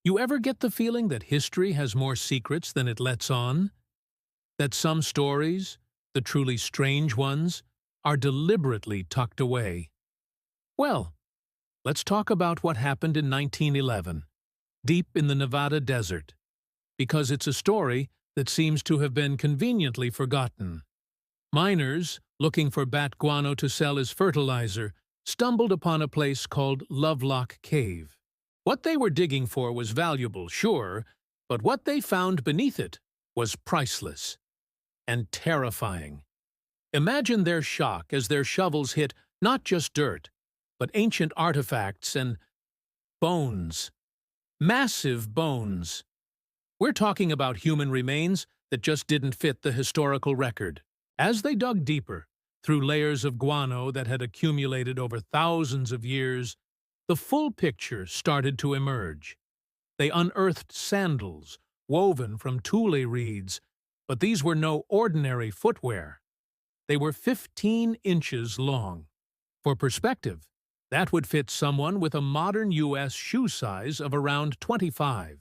You ever get the feeling that history has more secrets than it lets on? That some stories, the truly strange ones, are deliberately tucked away? Well, let's talk about what happened in 1911, deep in the Nevada desert, because it's a story that seems to have been conveniently forgotten. Miners, looking for bat guano to sell as fertilizer, stumbled upon a place called Lovelock Cave. What they were digging for was valuable, sure, but what they found beneath it was priceless and terrifying. Imagine their shock as their shovels hit not just dirt, but ancient artifacts and bones. Massive bones. We're talking about human remains that just didn't fit the historical record. As they dug deeper, through layers of guano that had accumulated over thousands of years, the full picture started to emerge. They unearthed sandals, woven from tule reeds, but these were no ordinary footwear. They were 15 inches long. For perspective, that would fit someone with a modern U.S. shoe size of around 25.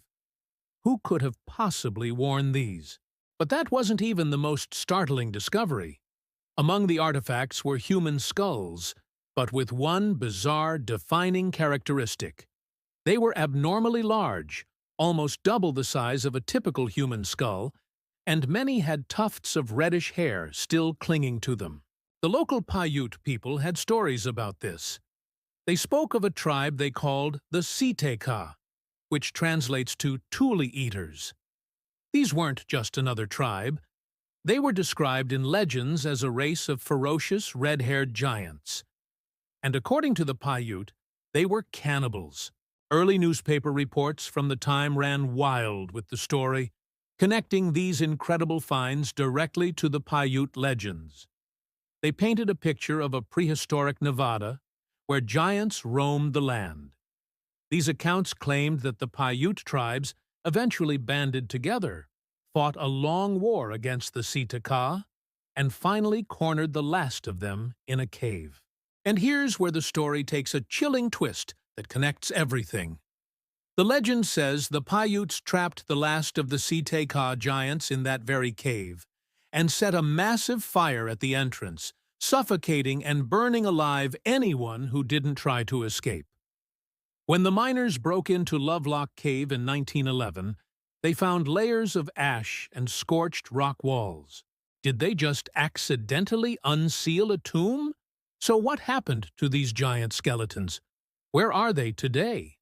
Who could have possibly worn these? But that wasn't even the most startling discovery. Among the artifacts were human skulls, but with one bizarre, defining characteristic. They were abnormally large, almost double the size of a typical human skull, and many had tufts of reddish hair still clinging to them. The local Paiute people had stories about this. They spoke of a tribe they called the Siteka, which translates to Tule Eaters. These weren't just another tribe. They were described in legends as a race of ferocious, red-haired giants. And according to the Paiute, they were cannibals. Early newspaper reports from the time ran wild with the story, connecting these incredible finds directly to the Paiute legends. They painted a picture of a prehistoric Nevada where giants roamed the land. These accounts claimed that the Paiute tribes eventually banded together, fought a long war against the Siteka, and finally cornered the last of them in a cave. And here's where the story takes a chilling twist that connects everything. The legend says the Paiutes trapped the last of the Siteka giants in that very cave and set a massive fire at the entrance, suffocating and burning alive anyone who didn't try to escape. When the miners broke into Lovelock Cave in 1911, they found layers of ash and scorched rock walls. Did they just accidentally unseal a tomb? So what happened to these giant skeletons? Where are they today?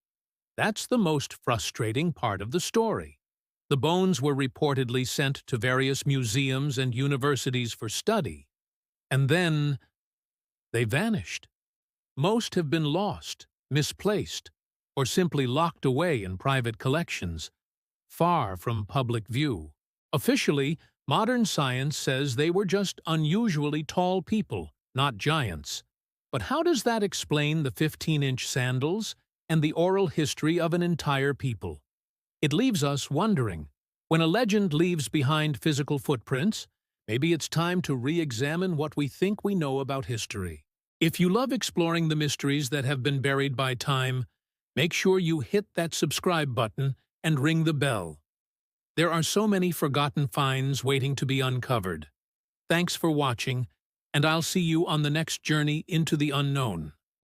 That's the most frustrating part of the story. The bones were reportedly sent to various museums and universities for study. And then they vanished. Most have been lost, misplaced, or simply locked away in private collections, far from public view. Officially, modern science says they were just unusually tall people, not giants. But how does that explain the 15-inch sandals and the oral history of an entire people? It leaves us wondering. When a legend leaves behind physical footprints, maybe it's time to re-examine what we think we know about history. If you love exploring the mysteries that have been buried by time, make sure you hit that subscribe button and ring the bell. There are so many forgotten finds waiting to be uncovered. Thanks for watching, and I'll see you on the next journey into the unknown.